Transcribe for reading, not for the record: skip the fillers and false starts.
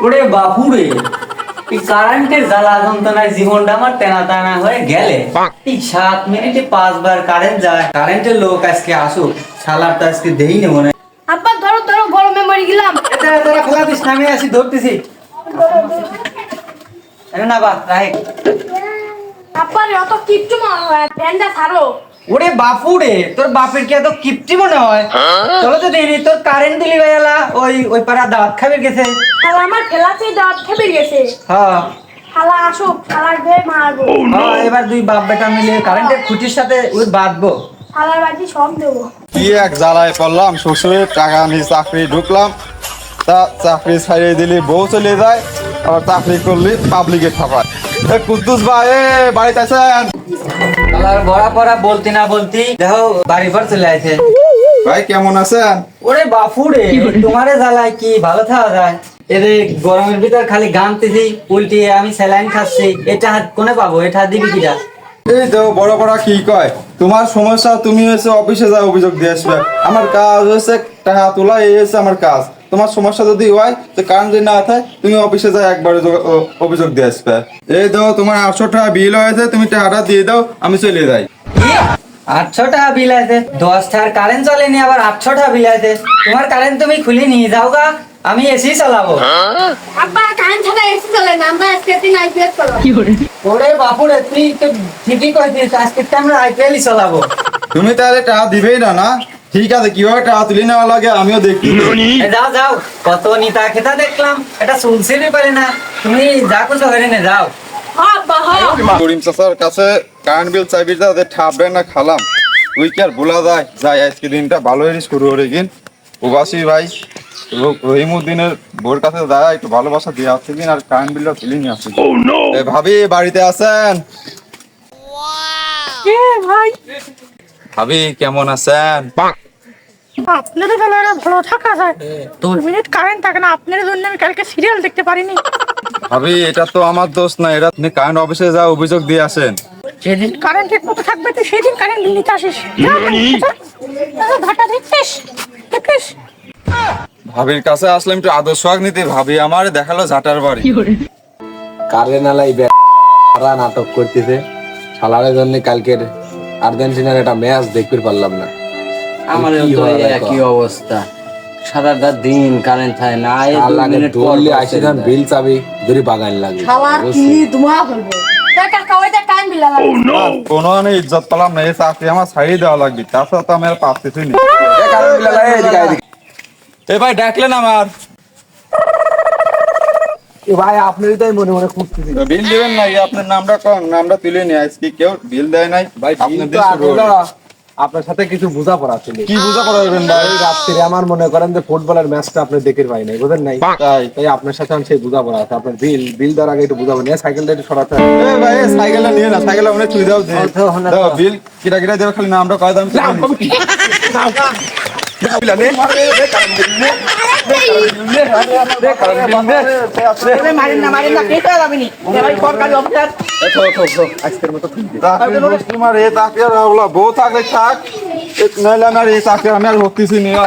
ওরে বাপুরে, এই কারেন্টের জ্বালা যন্ত্রণায় জীবনটা আমার টানা টানা হয়ে গেলে। এই 7 মিনিটে 5 বার কারেন্ট যায়। কারেন্টের লোক আজকে আসুক, শালারটা আজকে দেই না মনে। আব্বা ধরো ধরো, গরমে মরে গেলাম। এটা তোরা খোলা দিস না, আমি আসি ধরতেছি। না বা রাহেক। আব্বা রে অত কিপটু মনে হয়, ফ্যানটা ছাড়ো। ওরে বাপুরে, তোর বাপের কি এত কিপটি মনে হয়? চলো তো দেরি, তোর কারেন্ট দিলি ভাইয়ালা ওই পাড়া দাঁত খাবে গেছে। শালা আমার ফেলাতেই দাঁত খেপে গেছে। হ্যাঁ শালা আসুক, শালার গায়ে মারবো। এবার দুই বাপ বেটা মিলে কারেন্টের খুঁটির সাথে ওই বাঁধবো। শালার বাড়ি সব দেবো। কি এক জ্বালায় পড়লাম, শ্বশুরের টাকা নিয়ে চাকরি ঢুকলাম, তা চাকরি ছাড়িয়ে দিলি বউ চলে যায়, আবার চাকরি করলি পাবলিকে খাবার। কুদ্দুস ভাই বাড়িতে আছেন? শালার বড়া পড়া বলতি না বলতি দেখো বাড়ি পর চলে আসে। ভাই কেমন আছেন? ওরে বাপুরে, তোমারে জ্বালায় কি ভালো থাকা যায়? এদের গরমের ভিতর খালি ঘামতেছি, উল্টিয়ে আমি স্যালাইন খাচ্ছি। এটা হাত কোনে পাবো? এটা দিবি কিনা? এই তো বড় বড় কি কয়, তোমার সমস্যা, তুমি হচ্ছে অফিসে যা অভিযোগ দিয়ে আসবে। আমার কাজ হচ্ছে টাকা তোলা, এই হচ্ছে আমার কাজ। তোমার সমস্যা যদি হয় তো কারেন্ট যদি না থাকে, তুমি অফিসে যা একবার অভিযোগ দিয়ে আসবে। এই দাও তোমার 800 টাকা বিল হয়েছে, তুমি টাকাটা দিয়ে দাও, আমি চলে যাই। 800 টাকা বিল আছে? 10 টাকার কারেন্ট চলেনি, আবার 800 টাকা বিল আছে? তোমার কারেন্ট তুমি খুলে নিয়ে যাও গা, আমি এসি চালাবো। আব্বা কারেন্ট ছাড়া এসি চলে না, আমরা আজকে দিন আইপিএল চালাবো। ওরে বাপুরে, তুই তো ঠিকই কইছিস, আজকে আমরা আইপিএলই চালাবো। তুমি তাহলে টাকা দিবেই না? না ঠিক আছে, কিভাবে টাকা তুলে নেওয়া লাগে আমিও দেখি। যাও যাও, কত নিতা খেতা দেখলাম, এটা শুনছিলি পারে না। তুমি যা কিছু হয়ে নে যাও। আব্বা হ্যাঁ, করিম চাচার কাছে কারেন্ট বিল চাইবি, যাতে ঠাপবে না খালাম, ওই কি আর বলা যায়। যাই আজকে দিনটা ভালো হয়ে শুরু হয়ে গিন। প্রবাসী ভাই রহিমউদ্দিনের বোর কাছে যায় একটু ভালোবাসা দিয়ে আসছে কিন, আর কারেন্ট বিলটা তুলে নিয়ে আসছে। ভাবি বাড়িতে আছেন? ভাই ভাবি কেমন আছেন? আপনাদের বেলায় ভালো থাকা যায়, 2 মিনিট কারেন্ট থাকে না, আপনার জন্য আমি কালকে সিরিয়াল দেখতে পারিনি। ভাবি এটা তো আমার দোষ না, এটা আপনি কারেন্ট অফিসে যা অভিযোগ দিয়ে আসেন। যেদিন কারেন্ট ঠিক মতো থাকবে তুই সেদিন কারেন্ট বিল নিতে আসিস। ঘাটা দেখছিস দেখিস। ভাবির কাছে আসলাম একটু আদর সোহাগ নিতে, ভাবি আমার দেখালো ঝাটার বাড়ি। কারেন্ট আলাই নাটক করতেছে, শালারের জন্য কালকের আর্জেন্টিনার একটা ম্যাচ দেখতে পারলাম না। আমাদের তো একই অবস্থা, সারাটা দিন কারেন্ট থাকে না। বিল চাবি ধরে বাগান লাগে। কোনো ইজ্জত পেলাম না, এই চাকরি আমার ছাড়িয়ে দেওয়া লাগবে, তাছাড়া তো আমি আর পাচ্ছি না। এ ভাই ডাকলেন আমার? ভাই আপনারই তাই মনে মনে খুঁজতেছি। বিল দিবেন না, আপনার নামটা কম, নামটা তুলে নিয়ে আজকে কেউ বিল দেয় নাই ভাই আপনার সাথে কিছু বোঝাপড়া ছিল। কি বুঝা পড়াবেন ভাই? রাত্রে আমার মনে করেন যে ফুটবলের ম্যাচটা আপনি দেখে পাই নাই, বুঝেন নাই, তাই আপনার সাথে আমি সেই বোঝাপড়া আছে। আপনার বিল দেওয়ার আগে একটু বুঝাবো নিয়ে সাইকেলটা একটু সরাতে। ভাই সাইকেলটা নিয়ে না, সাইকেলটা অনেক তুই দাও, দাও বিল কিটা কিটা দেবে, খালি নামটা কয় দাম। বউ থাকলে থাক, নইলে আমার এই চাকরি আমি আর ভর্তিছি নিয়ে